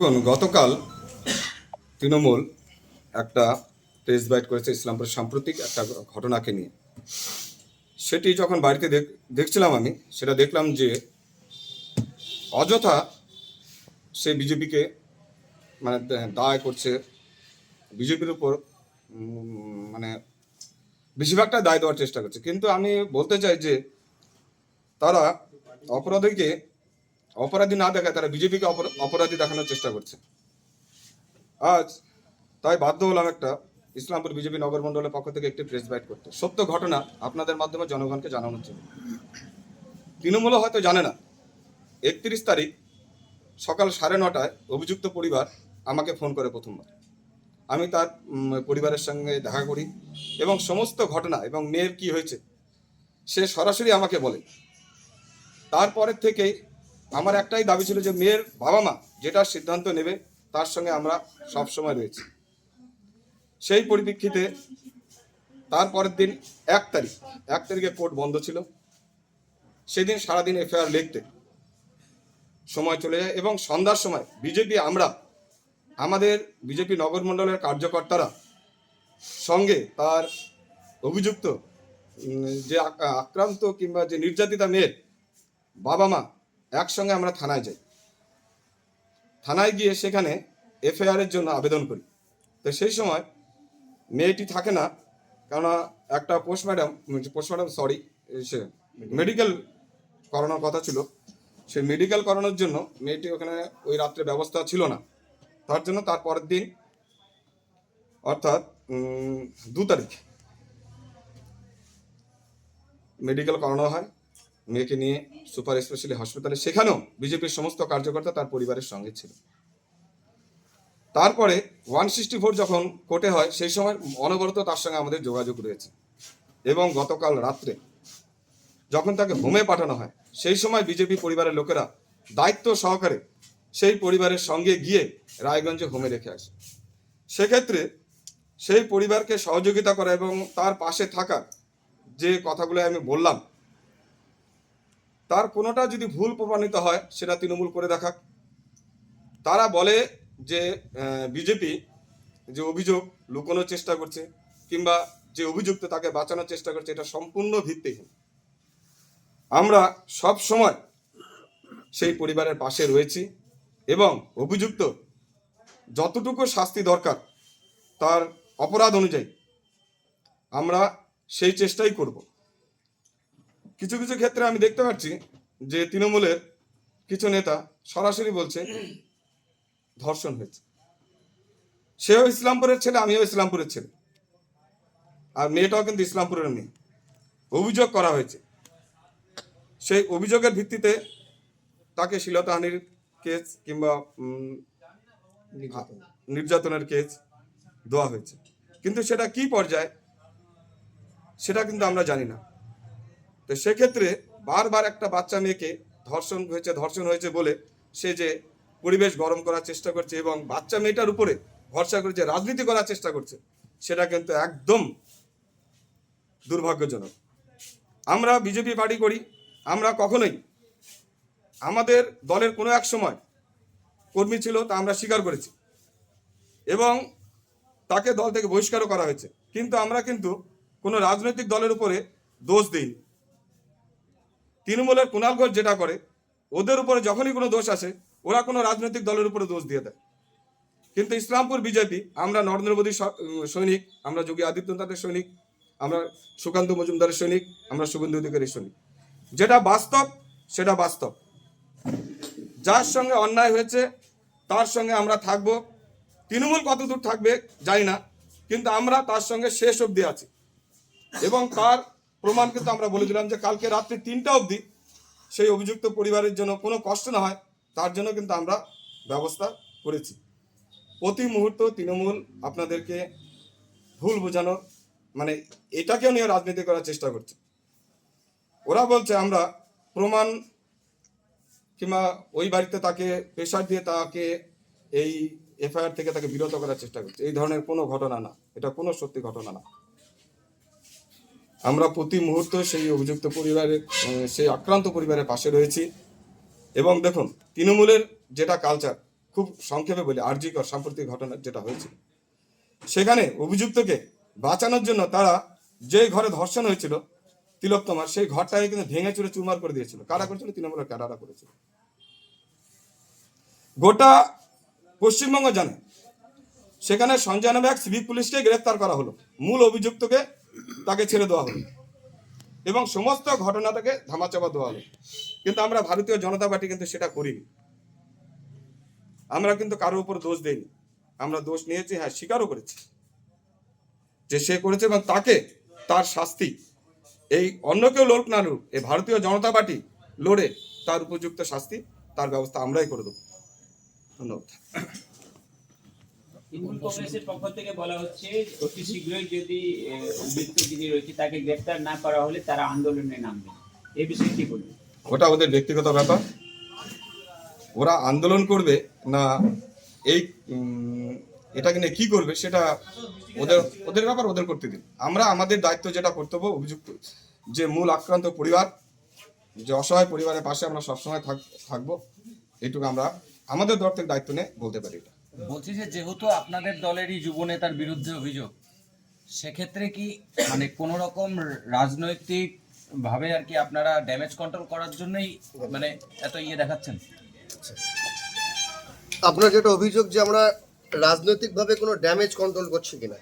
গতকাল তৃণমূল একটা press byte করেছে ইসলামপুরের সাম্প্রতিক একটা ঘটনাকে নিয়ে। সেটি যখন বাড়িতে দেখছিলাম আমি, সেটা দেখলাম যে অযথা সে বিজেপিকে মানে দায় করছে, বিজেপির উপর মানে বেশিরভাগটা দায় দেওয়ার চেষ্টা করছে। কিন্তু আমি বলতে চাই যে তারা অপরাধীকে অপরাধী না দেখায়, তারা বিজেপিকে অপরাধী দেখানোর চেষ্টা করছে। আজ তাই বাধ্য হলাম একটা ইসলামপুর বিজেপি নগর মণ্ডলের পক্ষ থেকে একটি প্রেস বাইট করতে, সত্য ঘটনা আপনাদের মাধ্যমে জনগণকে জানানোর জন্য। তৃণমূল হয়তো জানে না, 31 তারিখ সকাল 9:30টায় অভিযুক্ত পরিবার আমাকে ফোন করে প্রথমবার। আমি তার পরিবারের সঙ্গে দেখা করি এবং সমস্ত ঘটনা এবং মেয়ের কি হয়েছে সে সরাসরি আমাকে বলে। তারপরের থেকেই আমার একটাই দাবি ছিল যে মেয়ের বাবা মা যেটা সিদ্ধান্ত নেবে তার সঙ্গে আমরা সবসময় রয়েছি। সেই পরিপ্রেক্ষিতে তারপরের দিন 1 তারিখে কোর্ট বন্ধ ছিল। সেদিন সারাদিন এফআইআর লিখতে সময় চলে যায় এবং সন্ধ্যার সময় আমাদের বিজেপি নগর মণ্ডলের কার্যকর্তারা সঙ্গে তার অভিযুক্ত যে আক্রান্ত কিংবা যে নির্যাতিতা মেয়ের বাবা মা একসঙ্গে আমরা থানায় যাই। থানায় গিয়ে সেখানে এফআইআরের জন্য আবেদন করি। তো সেই সময় মেয়েটি থাকে না, কেননা একটা পোস্টম্যাডাম সে মেডিকেল করানোর কথা ছিল। সে মেডিকেল করানোর জন্য মেয়েটি ওখানে ওই রাত্রে ব্যবস্থা ছিল না। তার জন্য তার পরের দিন অর্থাৎ 2 তারিখ মেডিকেল করানো হয় মেয়েকে নিয়ে সুপার স্পেশালি হসপিটালে। সেখানেও বিজেপির সমস্ত কার্যকর্তা তার পরিবারের সঙ্গে ছিল। তারপরে 164 যখন কোর্টে হয় সেই সময় অনবরত তার সঙ্গে আমাদের যোগাযোগ রয়েছে এবং গতকাল রাত্রে যখন তাকে হোমে পাঠানো হয় সেই সময় বিজেপি পরিবারের লোকেরা দায়িত্ব সহকারে সেই পরিবারের সঙ্গে গিয়ে রায়গঞ্জে হোমে রেখে আসে। সেক্ষেত্রে সেই পরিবারকে সহযোগিতা করা এবং তার পাশে থাকা যে কথাগুলো আমি বললাম, তার কোনোটা যদি ভুল প্রমাণিত হয় সেটা তৃণমূল করে দেখাক। তারা বলে যে বিজেপি যে অভিযোগ লুকোনোর চেষ্টা করছে কিংবা যে অভিযুক্ত তাকে বাঁচানোর চেষ্টা করছে, এটা সম্পূর্ণ ভিত্তিহীন। আমরা সব সময় সেই পরিবারের পাশে রয়েছি এবং অভিযুক্ত যতটুকু শাস্তি দরকার তার অপরাধ অনুযায়ী আমরা সেই চেষ্টাই করব। কিছু কিছু ক্ষেত্রে আমি দেখতে পাচ্ছি যে তৃণমূলের কিছু নেতা সরাসরি বলছে ধর্ষণ হয়েছে। সেও ইসলামপুরের ছেলে, আমিও ইসলামপুরের ছেলে, আর মেয়েটাও কিন্তু ইসলামপুরের মেয়ে। অভিযোগ করা হয়েছে, সেই অভিযোগের ভিত্তিতে তাকে শ্লীলতাহানির কেস কিংবা নির্যাতনের কেস দেওয়া হয়েছে। কিন্তু সেটা কি পর্যায়ে সেটা কিন্তু আমরা জানি না। তো সেক্ষেত্রে বারবার একটা বাচ্চা মেয়েকে ধর্ষণ হয়েছে বলে সে যে পরিবেশ গরম করার চেষ্টা করছে এবং বাচ্চা মেয়েটার উপরে ভরসা করে যে রাজনীতি করার চেষ্টা করছে, সেটা কিন্তু একদম দুর্ভাগ্যজনক। আমরা বিজেপি পার্টি করি, আমরা কখনোই আমাদের দলের কোনো এক সময় কর্মী ছিল তা আমরা স্বীকার করেছি এবং তাকে দল থেকে বহিষ্কারও করা হয়েছে। কিন্তু আমরা কিন্তু কোনো রাজনৈতিক দলের উপরে দোষ দিই। তৃণমূলের কুণাল ঘোষ যেটা করে, ওদের উপরে যখনই কোনো দোষ আসে ওরা কোনো রাজনৈতিক দলের উপরে দোষ দিয়ে দেয়। কিন্তু ইসলামপুর বিজেপি, আমরা নরেন্দ্র মোদীর সৈনিক, আমরা যোগী আদিত্যনাথের সৈনিক, আমরা সুকান্ত মজুমদারের সৈনিক, আমরা শুভেন্দু অধিকারীর সৈনিক। যেটা বাস্তব সেটা বাস্তব। যার সঙ্গে অন্যায় হয়েছে তার সঙ্গে আমরা থাকব। তৃণমূল কতদূর থাকবে জানি না, কিন্তু আমরা তার সঙ্গে শেষ অবধি আছি এবং তার প্রমাণ কিন্তু আমরা বলে দিলাম যে কালকে রাত্রি 3টা অবধি সেই অভিযুক্ত পরিবারের জন্য কোনো কষ্ট না হয় তার জন্য কিন্তু আমরা ব্যবস্থা করেছি। প্রতি মুহূর্ত তৃণমূল আপনাদেরকে ভুল বোঝানোর মানে এটাকেও নিয়ে রাজনীতি করার চেষ্টা করছে। ওরা বলছে আমরা প্রমাণ কিংবা ওই বাড়িতে তাকে প্রেশার দিয়ে তাকে এই এফআইআর থেকে তাকে বিরত করার চেষ্টা করছে। এই ধরনের কোনো ঘটনা না, এটা কোনো সত্যি ঘটনা না। আমরা প্রতি মুহূর্ত সেই অভিযুক্ত পরিবারের সেই আক্রান্ত পরিবারের পাশে রয়েছি এবং দেখুন তৃণমূলের যেটা কালচার, খুব খুব সংক্ষেপে বলি, আরজিকর সাম্প্রতিক ঘটনা যেটা হয়েছিল, সেখানে অভিযুক্তকে বাঁচানোর জন্য তারা যেই ঘরে ধর্ষণ হয়েছিল তিলোত্তমার, সেই ঘরটাকে কিন্তু ভেঙে চুরে চুরমার করে দিয়েছিল। কারা করেছিল? তৃণমূলের ক্যাডাররা করেছিল। গোটা পশ্চিমবঙ্গ জানে, সেখানে সঞ্জয় নামে এক সিভিক পুলিশকে গ্রেফতার করা হলো, মূল অভিযুক্তকে তাকে ছেড়ে দেওয়া হলো এবং সমস্ত ঘটনাটাকে ধামাচাপা দেওয়া হলো। কিন্তু আমরা ভারতীয় জনতা পার্টি কিন্তু সেটা করিনি। আমরা কিন্তু কারোর উপর দোষ দেইনি, আমরা দোষ নিয়েছি, হ্যাঁ স্বীকারও করেছি যে সে করেছে এবং তাকে তার শাস্তি এই অন্য কেউ লড়ুক না লড়ুক, এই ভারতীয় জনতা পার্টি লড়ে তার উপযুক্ত শাস্তি, তার ব্যবস্থা আমরাই করে দেবো। ধন্যবাদ। তৃণমূল কংগ্রেসের পক্ষ থেকে বলা হচ্ছে অতি শীঘ্রই যদি অভিযুক্ত যিনি রয়েছে তাকে গ্রেফতার না করা হলে তারা আন্দোলনে নামবে, এই বিষয়ে কি বলবেন? ওটা ওদের ব্যক্তিগত ব্যাপার, ওরা আন্দোলন করবে না এই এটাকে নিয়ে কি করবে সেটা ওদের ওদের ব্যাপার, ওদের করতে দিন। আমরা আমাদের দায়িত্ব যেটা কর্তব্য, অভিযুক্ত যে মূল আক্রান্ত পরিবার, যে অসহায় পরিবারের পাশে আমরা সবসময় থাকবো, এইটুকু আমরা আমাদের দল থেকে দায়িত্ব নিয়ে বলতে পারি। এটা বলছি যে যেহেতু আপনাদের দলেরই যুব নেতার বিরুদ্ধে অভিযোগ, সেক্ষেত্রে কি মানে কোনো রকম রাজনৈতিক ভাবে আর কি আপনারা ড্যামেজ কন্ট্রোল করার জন্যই মানে এত দেখাচ্ছেন? আপনার যেটা অভিযোগ যে আমরা রাজনৈতিকভাবে কোনো ড্যামেজ কন্ট্রোল করছি কিনা,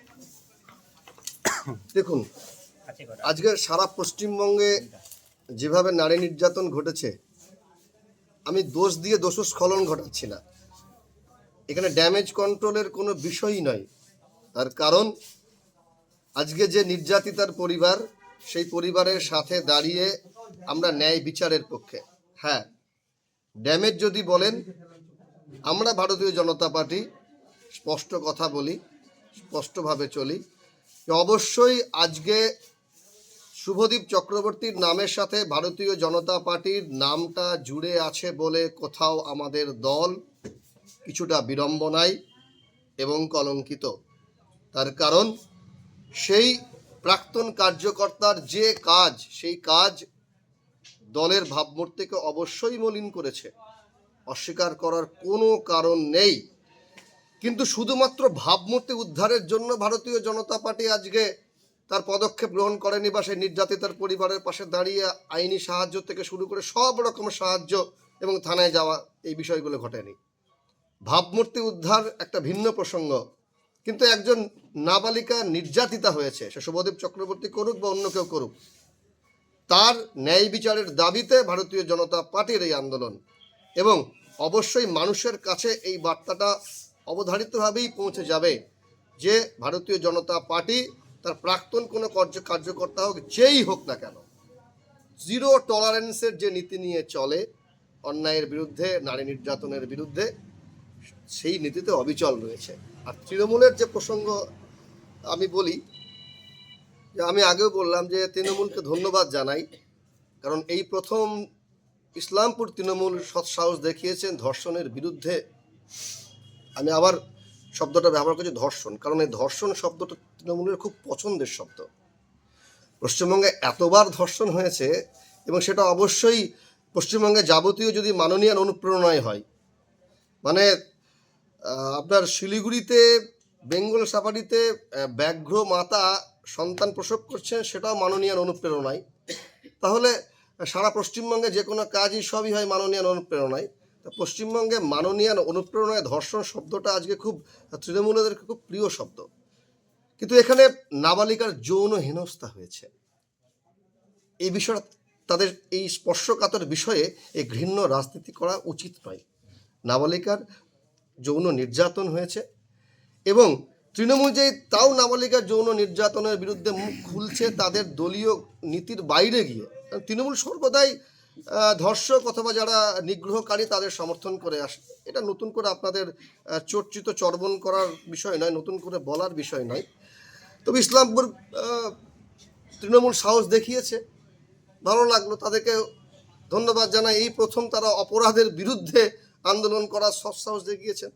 দেখুন আজকে সারা পশ্চিমবঙ্গে যেভাবে নারী নির্যাতন ঘটেছে, আমি দোষ দিয়ে দোষস্খলন ঘটাচ্ছি না, এখানে ড্যামেজ কন্ট্রোলের কোনো বিষয়ই নয়। তার কারণ আজকে যে নির্যাতিতার পরিবার, সেই পরিবারের সাথে দাঁড়িয়ে আমরা ন্যায় বিচারের পক্ষে। হ্যাঁ, ড্যামেজ যদি বলেন, আমরা ভারতীয় জনতা পার্টি স্পষ্ট কথা বলি, স্পষ্টভাবে চলি, অবশ্যই আজকে শুভদীপ চক্রবর্তীর নামের সাথে ভারতীয় জনতা পার্টির নামটা জুড়ে আছে বলে কোথাও আমাদের দল কিছুটা বিড়ম্বনায় এবং কলঙ্কিত। তার কারণ সেই প্রাক্তন কার্যকর্তার যে কাজ, সেই কাজ দলের ভাবমূর্তিকে অবশ্যই মলিন করেছে, অস্বীকার করার কোনো কারণ নেই। কিন্তু শুধুমাত্র ভাবমূর্তি উদ্ধারের জন্য ভারতীয় জনতা পার্টি আজকে তার পদক্ষেপ গ্রহণ করেনি বা সেই নির্যাতিতার পরিবারের পাশে দাঁড়িয়ে আইনি সাহায্য থেকে শুরু করে সব রকম সাহায্য এবং থানায় যাওয়া, এই বিষয়গুলো ঘটেনি। ভাবমূর্তি উদ্ধার একটা ভিন্ন প্রসঙ্গ, কিন্তু একজন নাবালিকা নির্যাতিতা হয়েছে, সে শুভদীপ চক্রবর্তী করুক বা অন্য কেউ করুক, তার ন্যায় বিচারের দাবিতে ভারতীয় জনতা পার্টির এই আন্দোলন। এবং অবশ্যই মানুষের কাছে এই বার্তাটা অবধারিতভাবেই পৌঁছে যাবে যে ভারতীয় জনতা পার্টি তার প্রাক্তন কোনো কার্যকর্তা হোক, যেই হোক না কেন, জিরো টলারেন্সের যে নীতি নিয়ে চলে অন্যায়ের বিরুদ্ধে, নারী নির্যাতনের বিরুদ্ধে, সেই নীতিতে অবিচল রয়েছে। আর তৃণমূলের যে প্রসঙ্গ আমি বলি, যে আমি আগেও বললাম যে তৃণমূলকে ধন্যবাদ জানাই, কারণ এই প্রথম ইসলামপুর তৃণমূল সৎসাহস দেখিয়েছেন ধর্ষণের বিরুদ্ধে। আমি আবার শব্দটা ব্যবহার করছি ধর্ষণ, কারণ এই ধর্ষণ শব্দটা তৃণমূলের খুব পছন্দের শব্দ। পশ্চিমবঙ্গে এতবার ধর্ষণ হয়েছে এবং সেটা অবশ্যই পশ্চিমবঙ্গে যাবতীয় যদি মাননীয় অনুপ্রেরণায় হয়, মানে আপনার শিলিগুড়িতে বেঙ্গল সাফারিতে ব্যাঘ্র মাতা সন্তান প্রসব করছেন, সেটাও মাননীয় অনুপ্রেরণায়। তাহলে সারা পশ্চিমবঙ্গে যে কোনো কাজই সবই হয় মাননীয় অনুপ্রেরণায়। তা পশ্চিমবঙ্গে মাননীয় অনুপ্রেরণায় ধর্ষণ শব্দটা আজকে খুব তৃণমূলদের খুব প্রিয় শব্দ। কিন্তু এখানে নাবালিকার যৌন হেনস্থা হয়েছে, এই বিষয়টা তাদের এই স্পর্শকাতর বিষয়ে এই ঘৃণ্য রাজনীতি করা উচিত নয়। নাবালিকার যৌন নির্যাতন হয়েছে এবং তৃণমূল যে তাও নাবালিকার যৌন নির্যাতনের বিরুদ্ধে মুখ খুলছে তাদের দলীয় নীতির বাইরে গিয়ে। কারণ তৃণমূল সর্বদাই ধর্ষক অথবা যারা নিগ্রহকারী তাদের সমর্থন করে আসে। এটা নতুন করে আপনাদের চর্চিত চর্বণ করার বিষয় নয়, নতুন করে বলার বিষয় নয়। তবে ইসলামপুর তৃণমূল সাহস দেখিয়েছে, ভালো লাগলো, তাদেরকে ধন্যবাদ জানাই। এই প্রথম তারা অপরাধের বিরুদ্ধে আন্দোলন করার সৎসাহস দেখিয়েছেন।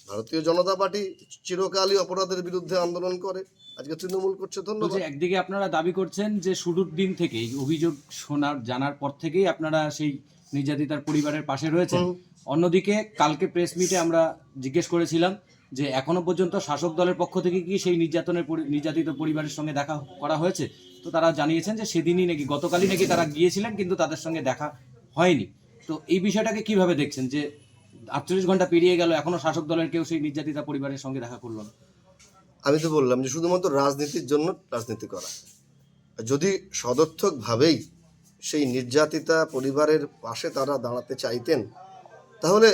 ভারতীয় জনতা পার্টি চিরকালই অপরাধের বিরুদ্ধে আন্দোলন করে, আজকে তৃণমূল করছে, ধন্যবাদ। একদিকে আপনারা দাবি করছেন যে শুরুর দিন থেকেই অভিযোগ জানার পর থেকেই আপনারা সেই নির্যাতিতার পরিবারের পাশে রয়েছেন, অন্যদিকে কালকে প্রেস মিটে আমরা জিজ্ঞেস করেছিলাম যে এখনো পর্যন্ত শাসক দলের পক্ষ থেকে কি সেই নির্যাতিত পরিবারের সঙ্গে দেখা করা হয়েছে, তো তারা জানিয়েছেন যে সেদিনই নাকি গতকালই নাকি তারা গিয়েছিলেন কিন্তু তাদের সঙ্গে দেখা হয়নি। তো এই বিষয়টাকে কিভাবে দেখছেন যে 48 ঘন্টা পেরিয়ে গেল এখনো শাসক দলের কেউ সেই নির্যাতিতা পরিবারের সঙ্গে দেখা করলো না? আমি তো বললাম যে শুধুমাত্র রাজনীতির জন্য রাজনীতি করা। যদি সদর্থকভাবেই সেই নির্যাতিতা পরিবারের পাশে তারা দাঁড়াতে চাইতেন, তাহলে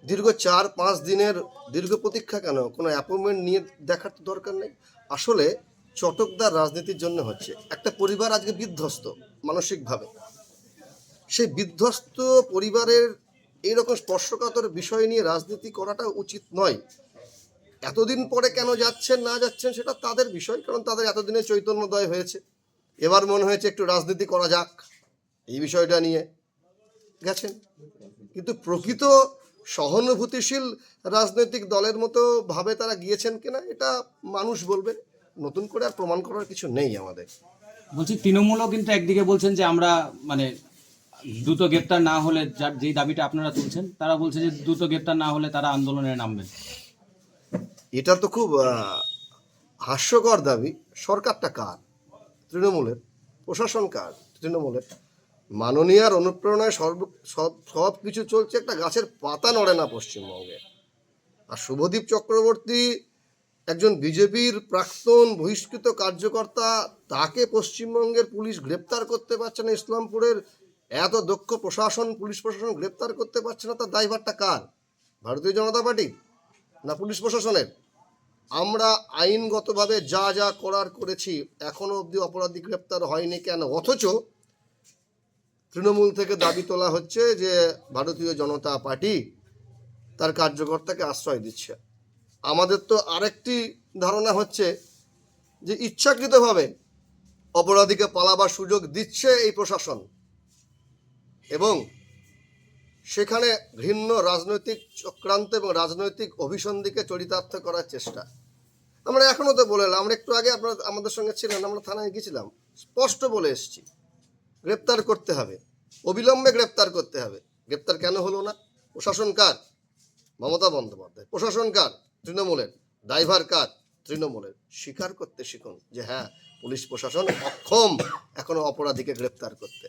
দীর্ঘ 4-5 দিনের দীর্ঘ প্রতীক্ষা কেন? কোনো অ্যাপয়েন্টমেন্ট নিয়ে দেখার তো দরকার নেই। আসলে চটকদার রাজনীতির জন্য হচ্ছে। একটা পরিবার আজকে বিধ্বস্ত মানসিকভাবে, সেই বিধ্বস্ত পরিবারের এইরকম স্পর্শকাতর বিষয় নিয়ে রাজনীতি করাটা উচিত নয়। এতদিন পরে কেন যাচ্ছেন না যাচ্ছেন সেটা তাদের বিষয়, কারণ তাদের এতদিনে চৈতন্যোদয় হয়েছে। এবার মনে হয়েছে একটু রাজনীতি করা যাক, এই বিষয়টা নিয়ে গেছেন। কিন্তু প্রকৃত সহানুভূতিশীল রাজনৈতিক দলের মতো ভাবে তারা গিয়েছেন কিনা এটা মানুষ বলবে। নতুন করে আর প্রমাণ করার কিছু নেই আমাদের। বলছি তৃণমূলও কিন্তু একদিকে বলছেন যে আমরা মানে দ্রুত গ্রেপ্তার না হলে, যার যেই দাবিটা আপনারা তুলছেন, তারা বলছে যে দ্রুত গ্রেপ্তার না হলে তারা আন্দোলনে নামবেন। এটা তো খুব হাস্যকর দাবি। সরকারটা কার? তৃণমূলের। প্রশাসন কার? তৃণমূলের। মাননীয়ার অনুপ্রেরণায় সব কিছু চলছে, একটা গাছের পাতা নড়ে না পশ্চিমবঙ্গে। আর শুভদীপ চক্রবর্তী একজন বিজেপির প্রাক্তন বহিষ্কৃত কার্যকর্তা, তাকে পশ্চিমবঙ্গের পুলিশ গ্রেপ্তার করতে পারছে না। ইসলামপুরের এত দক্ষ প্রশাসন, পুলিশ প্রশাসন গ্রেপ্তার করতে পারছে না, তার দায়ভারটা কার? ভারতীয় জনতা পার্টির না পুলিশ প্রশাসনের? আমরা আইনগতভাবে যা যা করার করেছি, এখনো অবধি অপরাধী গ্রেপ্তার হয়নি কেন? অথচ তৃণমূল থেকে দাবি তোলা হচ্ছে যে ভারতীয় জনতা পার্টি তার কার্যকর্তাকে আশ্রয় দিচ্ছে। আমাদের তো আরেকটি ধারণা হচ্ছে যে ইচ্ছাকৃতভাবে অপরাধীকে পালাবার সুযোগ দিচ্ছে এই প্রশাসন, এবং সেখানে ঘৃণ্য রাজনৈতিক চক্রান্ত এবং রাজনৈতিক অভিসন্ধিকে চরিতার্থ করার চেষ্টা। আমরা এখনও তো বলে এলাম, আমরা একটু আগে আপনারা আমাদের সঙ্গে ছিলেন, আমরা থানায় গেছিলাম, স্পষ্ট বলে এসেছি গ্রেপ্তার করতে হবে, অবিলম্বে গ্রেপ্তার করতে হবে। গ্রেপ্তার কেন হলো না? প্রশাসন কার? মমতা বন্দ্যোপাধ্যায়। প্রশাসন কার? তৃণমূলের। দায়ভার কার? তৃণমূলের। স্বীকার করতে শিখুন যে হ্যাঁ, পুলিশ প্রশাসন অক্ষম এখনো অপরাধীকে গ্রেপ্তার করতে।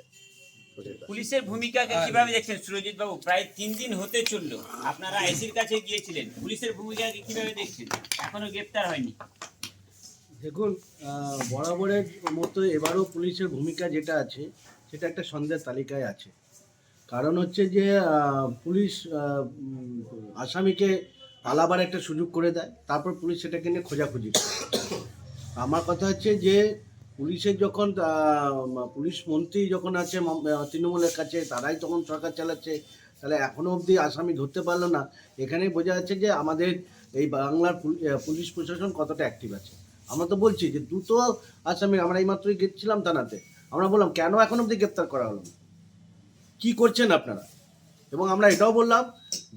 পুলিশের ভূমিকাকে কিভাবে দেখছেন সুরজিৎ বাবু? প্রায় 3 দিন হতে চললো, আপনারা আইসির কাছে গিয়েছিলেন, পুলিশের ভূমিকাকে কিভাবে দেখছেন? এখনো গ্রেপ্তার হয়নি। দেখুন, বরাবরের মতো এবারও পুলিশের ভূমিকা যেটা আছে সেটা একটা সন্দেহের তালিকায় আছে। কারণ হচ্ছে যে পুলিশ আসামিকে পালাবার একটা সুযোগ করে দেয়, তারপর পুলিশ সেটাকে নিয়ে খোঁজাখুঁজি করে। আমার কথা হচ্ছে যে পুলিশের যখন পুলিশ মন্ত্রী যখন আছে তৃণমূলের কাছে, তারাই তখন সরকার চালাচ্ছে, তাহলে এখনও অবধি আসামি ধরতে পারলো না। এখানেই বোঝা যাচ্ছে যে আমাদের এই বাংলার পুলিশ প্রশাসন কতটা অ্যাক্টিভ আছে। আমরা তো বলছি যে দ্রুত আসামি, আমরা এইমাত্রই গেছিলাম থানাতে, আমরা বললাম কেন এখন অবধি গ্রেপ্তার করা হলো না, কী করছেন আপনারা? এবং আমরা এটাও বললাম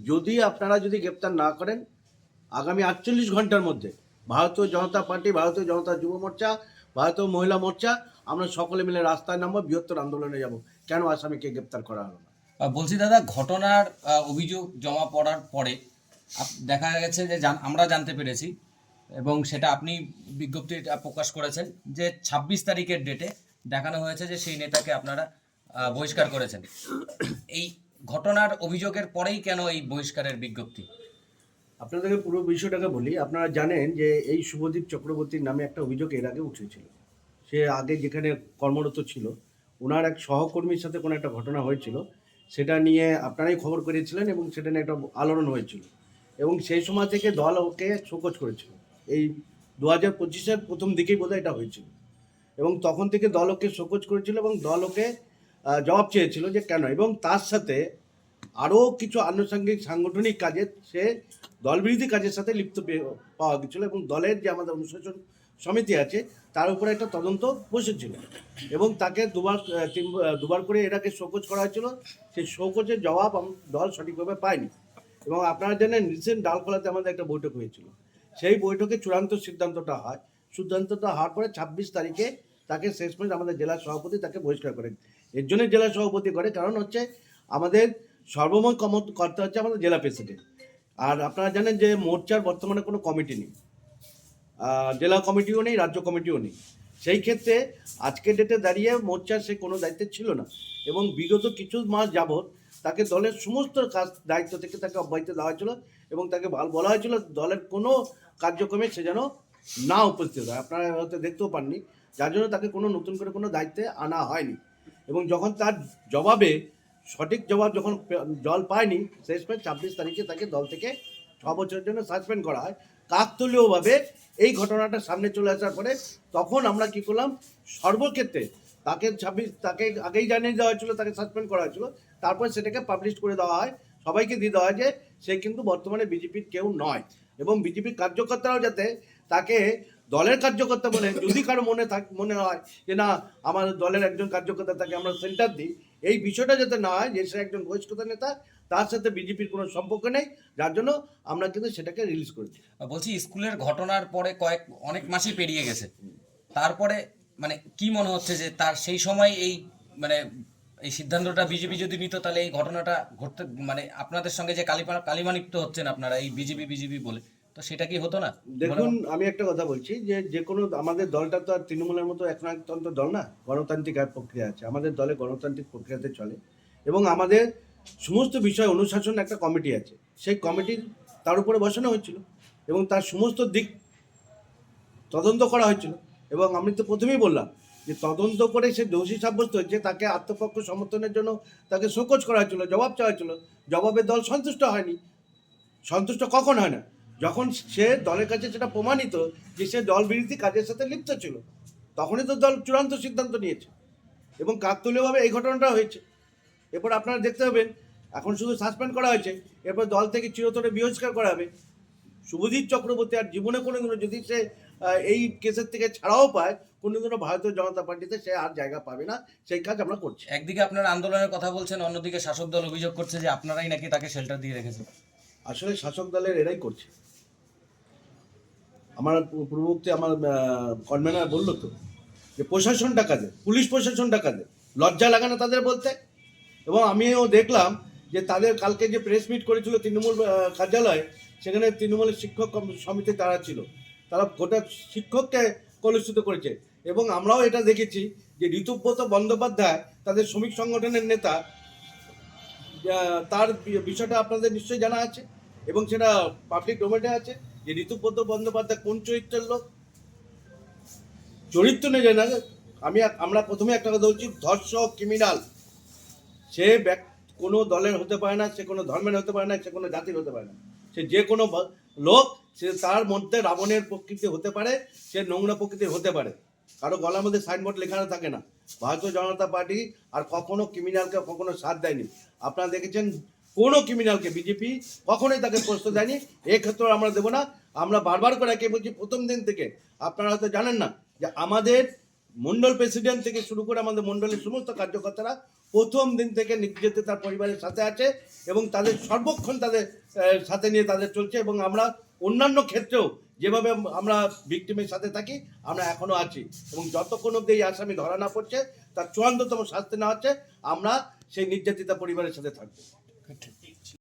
যদি আপনারা গ্রেপ্তার না করেন, আগামী 48 ঘন্টার মধ্যে ভারতীয় জনতা পার্টি, ভারতীয় জনতা যুব মোর্চা, ভারতীয় মহিলা মোর্চা, আমরা সকলে মিলে রাস্তায় নামবো, বৃহত্তর আন্দোলনে যাব, কেন আসামিকে গ্রেপ্তার করা হলো না। বলছি দাদা, ঘটনার অভিযোগ জমা পড়ার পরে দেখা গেছে যে আমরা জানতে পেরেছি, এবং সেটা আপনি বিজ্ঞপ্তি প্রকাশ করেছেন, যে 26 তারিখের ডেটে দেখানো হয়েছে যে সেই নেতাকে আপনারা বহিষ্কার করেছেন। এই ঘটনার অভিযোগের পরেই কেন এই বহিষ্কারের বিজ্ঞপ্তি? আপনাদেরকে পুরো বিষয়টাকে বলি। আপনারা জানেন যে এই শুভদীপ চক্রবর্তীর নামে একটা অভিযোগ এর আগে উঠেছিল। সে আগে যেখানে কর্মরত ছিল, ওনার এক সহকর্মীর সাথে কোনো একটা ঘটনা হয়েছিল, সেটা নিয়ে আপনারাই খবর করেছিলেন এবং সেটা নিয়ে একটা আলোড়ন হয়েছিল, এবং সেই সময় থেকে দল ওকে শোকজ করেছিল। এই 2025-এর প্রথম দিকেই বোধহয় এটা হয়েছিল, এবং তখন থেকে দল ওকে শোকজ করেছিল এবং দল ওকে জবাব চেয়েছিল যে কেন, এবং তার সাথে আরও কিছু আনুষঙ্গিক সাংগঠনিক কাজে সে দলবিরোধী কাজের সাথে লিপ্ত পাওয়া গেছিলো, এবং দলের যে আমাদের অনুশাসন সমিতি আছে তার উপরে একটা তদন্ত বসেছিল, এবং তাকে দুবার করে এটাকে শোকজ করা হয়েছিল। সেই শোকজের জবাব দল সঠিকভাবে পায়নি, এবং আপনারা জানেন রিসেন্ট ডালখোলাতে আমাদের একটা বৈঠক হয়েছিল, সেই বৈঠকে চূড়ান্ত সিদ্ধান্তটা হওয়ার পরে 26 তারিখে তাকে শেষমেশ আমাদের জেলা সভাপতি তাকে বহিষ্কার করেন। এর জন্য জেলা সভাপতি করে কারণ হচ্ছে আমাদের সর্বময় কর্তা হচ্ছে আমাদের জেলা প্রেসিডেন্ট। আর আপনারা জানেন যে মোর্চার বর্তমানে কোনো কমিটি নেই, জেলা কমিটিও নেই, রাজ্য কমিটিও নেই। সেই ক্ষেত্রে আজকের ডেটে দাঁড়িয়ে মোর্চার সে কোনো দায়িত্বে ছিল না, এবং বিগত কিছু মাস যাবৎ তাকে দলের সমস্ত কাজ দায়িত্ব থেকে তাকে অব্যাহতি দেওয়া হয়েছিল, এবং তাকে বলা হয়েছিল দলের কোনো কার্যক্রমে সে যেন না উপস্থিত হয়। আপনারা হয়তো দেখতেও পাননি, যার জন্য তাকে কোনো নতুন করে কোনো দায়িত্বে আনা হয়নি। এবং যখন তার জবাবে সঠিক জবাব যখন দল পায়নি, শেষমেশ 26 তারিখে তাকে দল থেকে 6 বছরের জন্য সাসপেন্ড করা হয়। কাকতালীয়ভাবে এই ঘটনাটা সামনে চলে আসার পরে তখন আমরা কি করলাম, সর্বক্ষেত্রে তাকে আগেই জানিয়ে দেওয়া হয়েছিল, তাকে সাসপেন্ড করা হয়েছিল, তারপর সেটাকে পাবলিশ করে দেওয়া হয়, সবাইকে দিয়ে দেওয়া হয় যে সে কিন্তু বর্তমানে বিজেপির কেউ নয়, এবং বিজেপির কার্যকর্তারাও যাতে তাকে দলের কার্যকর্তা বলে, যদি কারো মনে হয় যে না আমার দলের একজন কার্যকর্তা তাকে আমরা সেন্টার দিই, এই বিষয়টা যাতে না হয় যে সে একজন বহিষ্কৃত নেতা, তার সাথে বিজেপির কোনো সম্পর্ক নেই, যার জন্য আমরা কিন্তু সেটাকে রিলিজ করেছি। বলছি স্কুলের ঘটনার পরে অনেক মাসই পেরিয়ে গেছে, তারপরে মানে কি মনে হচ্ছে যে তার সেই সময় এই মানে এই সিদ্ধান্তটা বিজেপি যদি নিত, তাহলে এই ঘটনাটা ঘটতে মানে আপনাদের সঙ্গে যে কালিমালিপ্ত হচ্ছেন আপনারা এই বিজেপি বলে, তো সেটা কি হতো না? দেখুন, আমি একটা কথা বলছি যে কোনো আমাদের দলটা তো আর তৃণমূলের মতো একনায়কতন্ত্র দল না, গণতান্ত্রিক প্রক্রিয়া আছে, আমাদের দলে গণতান্ত্রিক প্রক্রিয়াতে চলে, এবং আমাদের সমস্ত বিষয় অনুশাসন একটা কমিটি আছে, সেই কমিটির তার উপরে বসানো হয়েছিল, এবং তার সমস্ত দিক তদন্ত করা হয়েছিল। এবং আমি তো প্রথমেই বললাম যে তদন্ত করে সে দোষী সাব্যস্ত হয়েছে, তাকে আত্মপক্ষ সমর্থনের জন্য তাকে শোকজ করা হয়েছিল, জবাব চাওয়া হয়েছিল, জবাবে দল সন্তুষ্ট হয়নি। সন্তুষ্ট কখন হয় না, যখন সে দলের কাছে সেটা প্রমাণিত যে সে দল বিরোধী কাজের সাথে লিপ্ত ছিল, তখনই তো দল চূড়ান্ত সিদ্ধান্ত নিয়েছে, এবং কাকতালীয়ভাবে এই ঘটনাটা হয়েছে। এরপর আপনারা দেখতে পাবেন, এখন শুধু সাসপেন্ড করা হয়েছে, এরপর দল থেকে চিরতরে বহিষ্কার করা হবে। শুভজিৎ চক্রবর্তী আর জীবনে কোনোদিনও যদি সে এই কেসের থেকে ছাড়াও পায়, কোনোদিনও ভারতীয় জনতা পার্টিতে সে আর জায়গা পাবে না, সেই কাজ আমরা করছি। একদিকে আপনারা আন্দোলনের কথা বলছেন, অন্যদিকে শাসক দল অভিযোগ করছে যে আপনারাই নাকি তাকে শেল্টার দিয়ে রেখেছেন। আসলে শাসক দলের এরাই করছে। আমার পূর্ববর্তী আমার কনভেনার বললো তো যে প্রশাসনটা কাজে, পুলিশ প্রশাসনটা কাজে, লজ্জা লাগে না তাদের বলতে। এবং আমিও দেখলাম যে তাদের কালকে যে প্রেস মিট করেছিল তৃণমূল কার্যালয়ে, সেখানে তৃণমূলের শিক্ষক সমিতি তারা ছিল, তারা গোটা শিক্ষককে কলুষিত করেছে। এবং আমরাও এটা দেখেছি যে ঋতুব্রত বন্দ্যোপাধ্যায় তাদের শ্রমিক সংগঠনের নেতা, তার বিষয়টা আপনাদের নিশ্চয়ই জানা আছে, এবং সেটা পাবলিক ডোমেনে আছে যে ঋতুব্রত বন্দ্যোপাধ্যায় কোন চরিত্রের লোক। চরিত্র নেই না, আমরা প্রথমে একটা কথা বলছি, ধর্ষক ক্রিমিনাল। সে কোনো দলের হতে পারে না, সে কোনো ধর্মের হতে পারে না, সে কোনো জাতির হতে পারে না, সে যে কোনো লোক, সে তার মধ্যে রাবণের প্রকৃতি হতে পারে, সে নোংরা প্রকৃতির হতে পারে। কারো গলার মধ্যে সাইনবোর্ড লেখানো থাকে না। ভারতীয় জনতা পার্টি আর কখনো ক্রিমিনালকে কখনো সাথ দেয়নি। আপনারা দেখেছেন কোনো ক্রিমিনালকে বিজেপি কখনোই তাকে প্রশ্রয় দেয়নি, এক্ষেত্রে আমরা দেবো না। আমরা বারবার করে একে বলছি প্রথম দিন থেকে, আপনারা হয়তো জানেন না যে আমাদের মন্ডল প্রেসিডেন্ট থেকে শুরু করে আমাদের মন্ডলের সমস্ত কার্যকর্তারা প্রথম দিন থেকে নির্যাতিত তার পরিবারের সাথে আছে, এবং তাদের সর্বক্ষণ তাদের সাথে নিয়ে তাদের চলছে। এবং আমরা অন্যান্য ক্ষেত্রেও যেভাবে আমরা ভিকটিমের সাথে থাকি, আমরা এখনও আছি, এবং যতক্ষণ অব্দি এই আসামি ধরা না পড়ছে, তার চূড়ান্ততম শাস্তি না হচ্ছে, আমরা সেই নির্যাতিতা পরিবারের সাথে থাকবো।